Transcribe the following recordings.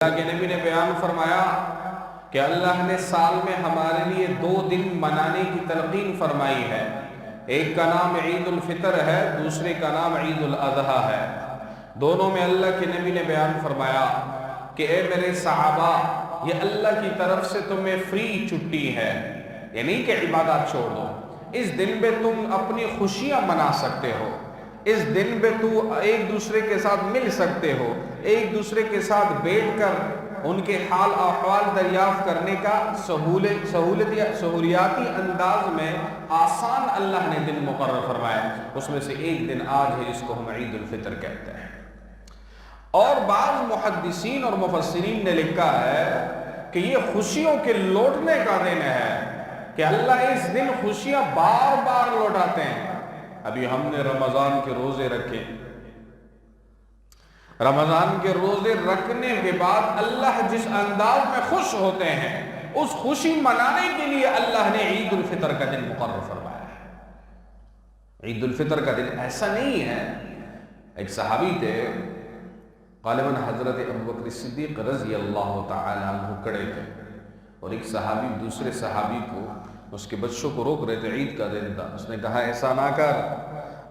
اللہ کے نبی نے بیان فرمایا کہ اللہ نے سال میں ہمارے لیے 2 دن منانے کی تلقین فرمائی ہے۔ ایک کا نام عید الفطر ہے، دوسرے کا نام عید الاضحیٰ ہے۔ دونوں میں اللہ کے نبی نے بیان فرمایا کہ اے میرے صحابہ، یہ اللہ کی طرف سے تمہیں فری چھٹی ہے، یہ نہیں کہ عبادات چھوڑ دو۔ اس دن پہ تم اپنی خوشیاں منا سکتے ہو، اس دن پہ تو ایک دوسرے کے ساتھ مل سکتے ہو، ایک دوسرے کے ساتھ بیٹھ کر ان کے حال احوال دریافت کرنے کا سہولیاتی انداز میں آسان اللہ نے دن مقرر فرمایا۔ اس میں سے ایک دن آج ہے جس کو ہم عید الفطر کہتے ہیں۔ اور بعض محدثین اور مفسرین نے لکھا ہے کہ یہ خوشیوں کے لوٹنے کا دن ہے، کہ اللہ اس دن خوشیاں بار بار لوٹاتے ہیں۔ ابھی ہم نے رمضان کے روزے رکھے، رمضان کے روزے رکھنے کے بعد اللہ جس انداز میں خوش ہوتے ہیں، اس خوشی منانے کے لیے اللہ نے عید الفطر کا دن مقرر فرمایا ہے۔ عید الفطر کا دن ایسا نہیں ہے۔ ایک صحابی تھے، غالباً حضرت ابوبکر صدیق رضی اللہ تعالی عنہ کھڑے تھے، اور ایک صحابی دوسرے صحابی کو، اس کے بچوں کو روک رہے تھے، عید کا دن تھا۔ اس نے کہا ایسا نہ کر،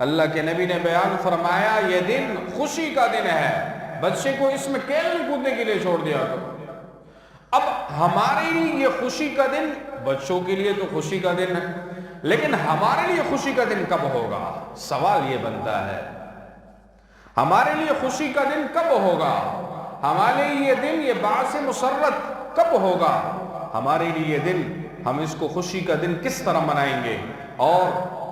اللہ کے نبی نے بیان فرمایا یہ دن خوشی کا دن ہے، بچے کو اس میں کھیلنے کودنے کے لیے چھوڑ دیا کرو۔ اب ہمارے لیے یہ خوشی کا دن، بچوں کے لیے تو خوشی کا دن ہے، لیکن ہمارے لیے خوشی کا دن کب ہوگا؟ سوال یہ بنتا ہے، ہمارے لیے خوشی کا دن کب ہوگا؟ ہمارے لیے یہ دن، یہ باعث مسرت کب ہوگا؟ ہمارے لیے یہ دن، ہم اس کو خوشی کا دن کس طرح منائیں گے اور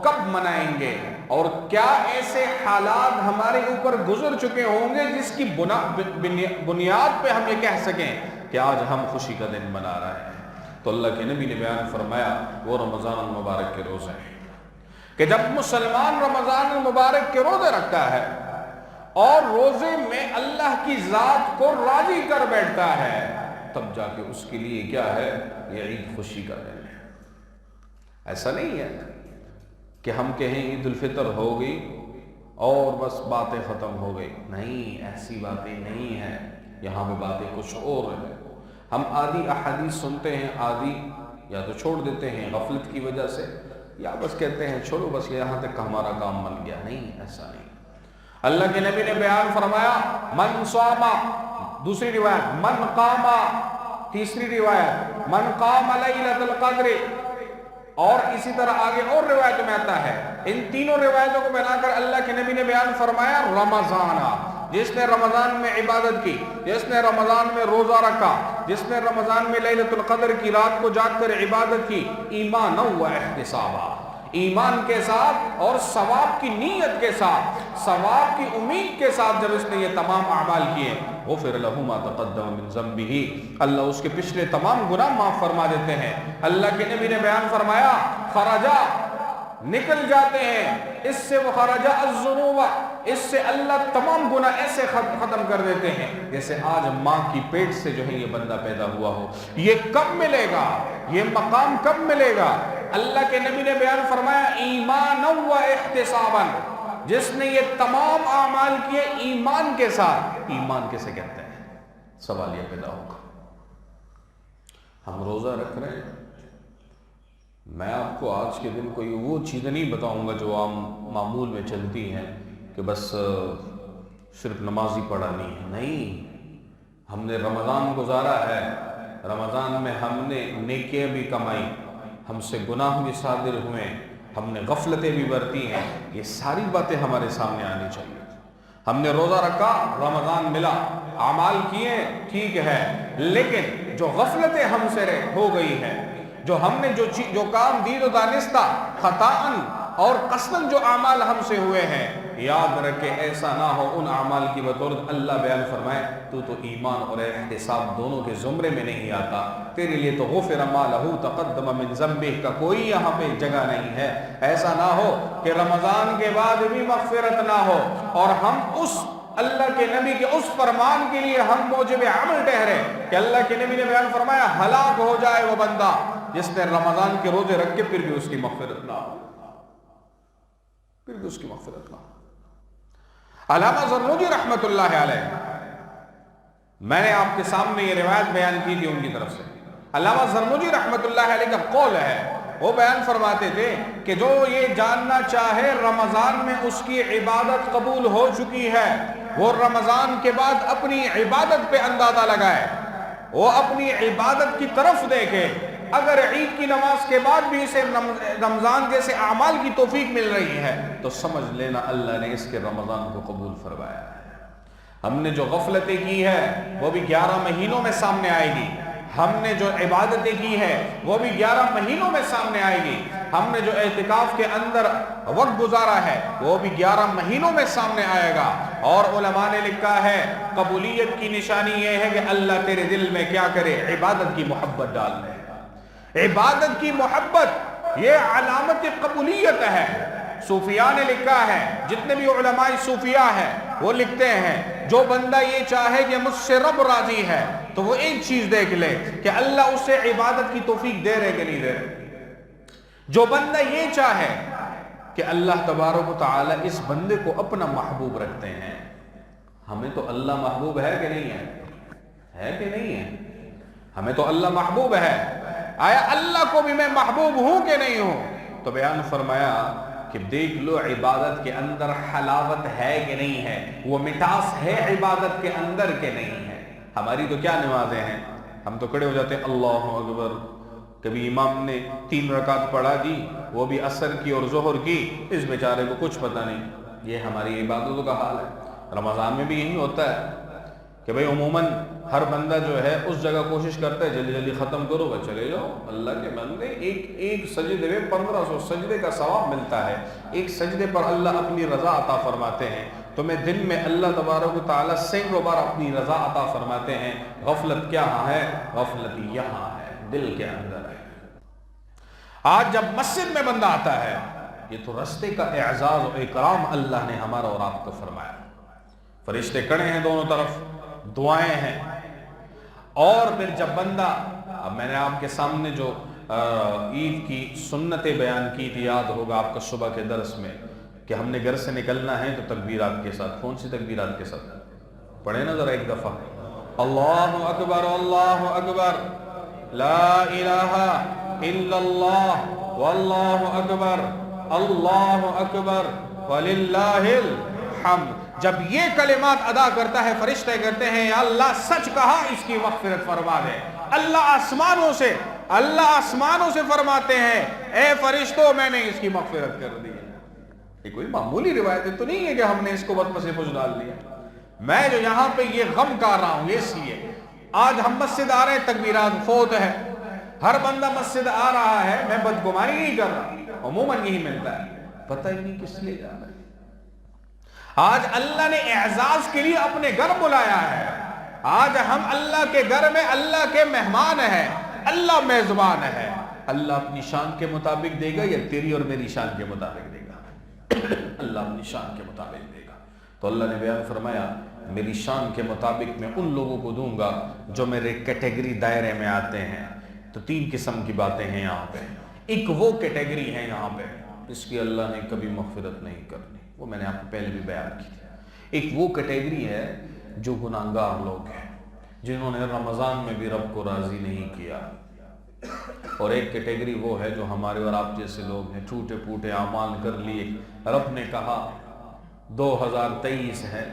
کب منائیں گے؟ اور کیا ایسے حالات ہمارے اوپر گزر چکے ہوں گے جس کی بنیاد پہ ہم یہ کہہ سکیں کہ آج ہم خوشی کا دن منا رہے ہیں؟ تو اللہ کے نبی نے بیان فرمایا وہ رمضان المبارک کے روزے ہیں، کہ جب مسلمان رمضان المبارک کے روزے رکھتا ہے اور روزے میں اللہ کی ذات کو راضی کر بیٹھتا ہے، تب جا کے اس کے لیے کیا ہے؟ یہ عید خوشی کا دن ہے۔ ایسا نہیں ہے کہ ہم کہیں عید الفطر ہو گئی اور بس باتیں ختم ہو گئی، نہیں، ایسی باتیں نہیں ہیں۔ یہاں پہ باتیں کچھ اور ہیں۔ ہم آدھی احادیث سنتے ہیں، آدھی یا تو چھوڑ دیتے ہیں غفلت کی وجہ سے، یا بس کہتے ہیں چھوڑو، بس یہاں تک ہمارا کام بن گیا۔ نہیں، ایسا نہیں۔ اللہ کے نبی نے بیان فرمایا من صاما، دوسری روایت من قاما، تیسری روایت من قام لیلۃ القدر، اور اسی طرح آگے اور روایتوں میں آتا ہے۔ ان تینوں روایتوں کو بنا کر اللہ کے نبی نے بیان فرمایا رمضان، جس نے رمضان میں عبادت کی، جس نے رمضان میں روزہ رکھا، جس نے رمضان میں لیلۃ القدر کی رات کو جاگ کر عبادت کی، ایمانا و احتسابا، ایمان کے ساتھ اور ثواب کی نیت کے ساتھ، ثواب کی امید کے ساتھ، جب اس نے یہ تمام اعمال کیے، غفر لہ ما تقدم من ذنبہ، اللہ اس کے پچھلے تمام گناہ معاف فرما دیتے ہیں۔ اللہ کے نبی نے بیان فرمایا خرجا، نکل جاتے ہیں اس سے، وہ خرجا الذنوب، اس سے اللہ تمام گناہ ایسے ختم کر دیتے ہیں جیسے آج ماں کی پیٹ سے جو ہے یہ بندہ پیدا ہوا ہو۔ یہ کب ملے گا؟ یہ مقام کب ملے گا؟ اللہ کے نبی نے بیان فرمایا ایمانا و احتسابا، جس نے یہ تمام اعمال کیے ایمان کے ساتھ۔ ایمان کسے کہتے ہیں؟ سوال یہ پیدا ہوگا۔ ہم روزہ رکھ رہے ہیں، میں آپ کو آج کے دن کوئی وہ چیز نہیں بتاؤں گا جو عام معمول میں چلتی ہیں کہ بس صرف نمازی پڑھانی ہے، نہیں، ہم نے رمضان گزارا ہے، رمضان میں ہم نے نیکیاں بھی کمائی، ہم سے گناہ بھی صادر ہوئے، ہم نے غفلتیں بھی برتی ہیں، یہ ساری باتیں ہمارے سامنے آنی چاہیے۔ ہم نے روزہ رکھا، رمضان ملا، اعمال کیے، ٹھیک ہے، لیکن جو غفلتیں ہم سے ہو گئی ہیں، جو ہم نے جو کام دید و دانستہ خطاً اور قصداً جو اعمال ہم سے ہوئے ہیں، یاد رکھے ایسا نہ ہو ان اعمال کی بدولت اللہ بیان فرمائے تو ایمان اور احتساب دونوں کے زمرے میں نہیں آتا، تیرے لیے تو غفر ما لہ تقدم من ذنبہ کا کوئی یہاں پہ جگہ نہیں ہے۔ ایسا نہ ہو کہ رمضان کے بعد بھی مغفرت نہ ہو اور ہم اس اللہ کے نبی کے اس فرمان کے لیے ہم موجب عمل ٹھہرے کہ اللہ کے نبی نے بیان فرمایا ہلاک ہو جائے وہ بندہ جس نے رمضان کے روزے رکھ کے پھر بھی اس کی مغفرت نہ ہو، پھر بھی اس کی مغفرت نہ ہو۔ علامہ زرنوجی رحمت اللہ علیہ میں نے آپ کے سامنے یہ روایت بیان کی تھی ان کی طرف سے. علامہ زرمجی رحمت اللہ علیہ کا قول ہے، وہ بیان فرماتے تھے کہ جو یہ جاننا چاہے رمضان میں اس کی عبادت قبول ہو چکی ہے، وہ رمضان کے بعد اپنی عبادت پہ اندازہ لگائے، وہ اپنی عبادت کی طرف دیکھے. اگر عید کی نماز کے بعد بھی اسے رمضان جیسے اعمال کی توفیق مل رہی ہے تو سمجھ لینا اللہ نے اس کے رمضان کو قبول فرمایا ہے. ہم نے جو غفلتیں کی ہے وہ بھی 11 مہینوں میں سامنے آئے گی. ہم نے جو عبادتیں کی ہے وہ بھی 11 مہینوں میں سامنے آئے گی. ہم نے جو اعتکاف کے اندر وقت گزارا ہے وہ بھی 11 مہینوں میں سامنے آئے گا. اور علماء نے لکھا ہے قبولیت کی نشانی یہ ہے کہ اللہ تیرے دل میں کیا کرے، عبادت کی محبت ڈال دے. عبادت کی محبت یہ علامت قبولیت ہے. صوفیاء نے لکھا ہے، جتنے بھی علماء صوفیاء ہیں وہ لکھتے ہیں جو بندہ یہ چاہے کہ مجھ سے رب راضی ہے تو وہ ایک چیز دیکھ لے کہ اللہ اسے عبادت کی توفیق دے رہے کہ نہیں دے رہے. جو بندہ یہ چاہے کہ اللہ تبارک و تعالی اس بندے کو اپنا محبوب رکھتے ہیں. ہمیں تو اللہ محبوب ہے کہ نہیں ہے کہ نہیں ہے؟ ہمیں تو اللہ محبوب ہے. آیا اللہ کو بھی میں محبوب ہوں کہ نہیں ہوں؟ تو بیان فرمایا کہ دیکھ لو عبادت کے اندر حلاوت ہے کہ نہیں ہے، وہ مٹاس ہے عبادت کے اندر کہ نہیں ہے. ہماری تو کیا نمازیں ہیں، ہم تو کھڑے ہو جاتے ہیں اللہ اکبر. کبھی امام نے 3 رکعت پڑھا دی، وہ بھی عصر کی اور ظہر کی، اس بیچارے کو کچھ پتہ نہیں. یہ ہماری عبادتوں کا حال ہے. رمضان میں بھی یہی ہوتا ہے کہ بھئی عموماً ہر بندہ جو ہے اس جگہ کوشش کرتا ہے جلدی جلدی ختم کرو بس چلے جاؤ. اللہ کے بندے ایک سجدے میں 1500 سجدے کا ثواب ملتا ہے. ایک سجدے پر اللہ اپنی رضا عطا فرماتے ہیں. تمہیں دن میں اللہ تبارک و تعالیٰ سینکڑوں بار اپنی رضا عطا فرماتے ہیں. غفلت کیا ہے؟ غفلت یہاں ہے، دل کے اندر ہے. آج جب مسجد میں بندہ آتا ہے یہ تو رستے کا اعزاز و اکرام اللہ نے ہمارا اور آپ کو فرمایا. فرشتے کھڑے ہیں دونوں طرف، دعائیں ہیں. اور پھر جب بندہ، اب میں نے آپ کے سامنے جو عید کی سنتیں بیان کی تھی، یاد ہوگا آپ کا صبح کے درس میں کہ ہم نے گھر سے نکلنا ہے تو تکبیرات کے ساتھ. کون سی تکبیرات کے ساتھ؟ پڑھیں نا ذرا ایک دفعہ. اللہ اکبر اللہ اکبر، لا الہ الا اللہ واللہ اکبر، اللہ اکبر وللہ الحمد. جب یہ کلمات ادا کرتا ہے فرشتے کہتے ہیں یا اللہ سچ کہا، اس کی مغفرت فرما دے. اللہ آسمانوں سے فرماتے ہیں اے فرشتوں میں نے اس کی مغفرت کر دی. یہ کوئی معمولی روایت تو نہیں ہے کہ ہم نے اس کو بد پسے پوچھ ڈال دیا. میں جو یہاں پہ یہ غم کر رہا ہوں اس لیے آج ہم مسجد آ رہے ہیں، تکبیرات فوت ہے، ہر بندہ مسجد آ رہا ہے. میں بدگمانی نہیں کر رہا، عموماً یہی ملتا ہے. پتہ ہی نہیں کس لیے جا رہا ہے. آج اللہ نے اعزاز کے لیے اپنے گھر بلایا ہے. آج ہم اللہ کے گھر میں اللہ کے مہمان ہیں، اللہ میزبان ہے. اللہ اپنی شان کے مطابق دے گا یا تیری اور میری شان کے مطابق دے گا؟ اللہ اپنی شان کے مطابق دے گا. تو اللہ نے بیان فرمایا میری شان کے مطابق میں ان لوگوں کو دوں گا جو میرے کیٹیگری دائرے میں آتے ہیں. تو 3 قسم کی باتیں ہیں یہاں پہ. ایک وہ کیٹیگری ہے یہاں پہ اس کی اللہ نے کبھی مغفرت نہیں کرنی، وہ میں نے آپ کو پہلے بھی بیان کی تھی. ایک وہ کیٹیگری ہے جو گناہگار لوگ ہیں جنہوں نے رمضان میں بھی رب کو راضی نہیں کیا. اور ایک کیٹیگری وہ ہے جو ہمارے اور آپ جیسے لوگ ہیں، ٹوٹے پوٹے اعمال کر لیے. رب نے کہا 2023 ہے،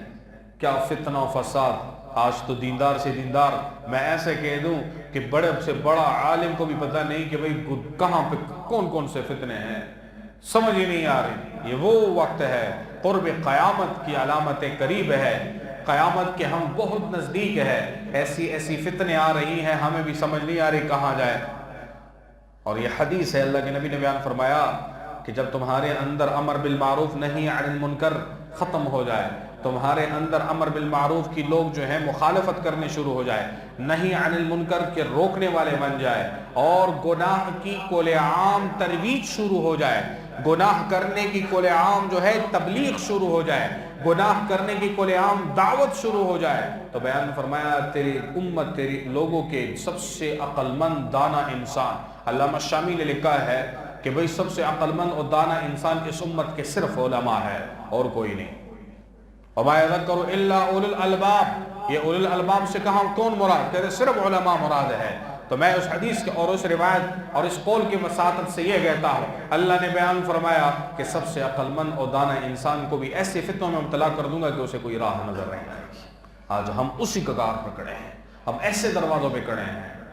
کیا فتنہ و فساد. آج تو دیندار سے دیندار میں ایسے کہہ دوں کہ بڑے سے بڑا عالم کو بھی پتہ نہیں کہ بھئی کہاں پہ کون کون سے فتنے ہیں، سمجھ ہی نہیں آ رہی. یہ وہ وقت ہے، قرب قیامت کی علامتیں قریب ہے، قیامت کے ہم بہت نزدیک ہے. ایسی فتنے آ رہی ہیں ہمیں بھی سمجھ نہیں آ رہی کہاں جائے. اور یہ حدیث ہے، اللہ کے نبی نے بیان فرمایا کہ جب تمہارے اندر امر بالمعروف نہی عن المنکر ختم ہو جائے، تمہارے اندر امر بالمعروف کی لوگ جو ہیں مخالفت کرنے شروع ہو جائے، نہی عن المنکر کے روکنے والے بن جائے، اور گناہ کی کل عام ترویج شروع ہو جائے، گناہ کرنے کی کل عام جو ہے تبلیغ شروع ہو جائے، گناہ کرنے کی کل عام دعوت شروع ہو جائے، تو بیان فرمایا تیری امت، تیری لوگوں کے سب سے عقل مند دانا انسان. علامہ شامی نے لکھا ہے کہ بھئی سب سے عقل مند اور دانا انسان اس امت کے صرف علماء ہے اور کوئی نہیں. وَمَا يَذَكَّرُ إِلَّا أُولُو الْأَلْبَابِ. یہ اولو الالباب سے کہاں کون مراد؟ کہتے صرف علماء مراد ہے۔ تو میں اس حدیث کے اور اس روایت اور اس قول کی مساطت سے یہ کہتا ہوں، اللہ نے بیان فرمایا کہ سب سے عقل مند اور دانا انسان کو بھی ایسے فتنوں میں مبتلا کر دوں گا کہ اسے کوئی راہ نظر نہیں آئے گی۔ آج ہم اسی کگار پر کھڑے ہیں، ہم ایسے دروازوں پہ کھڑے ہیں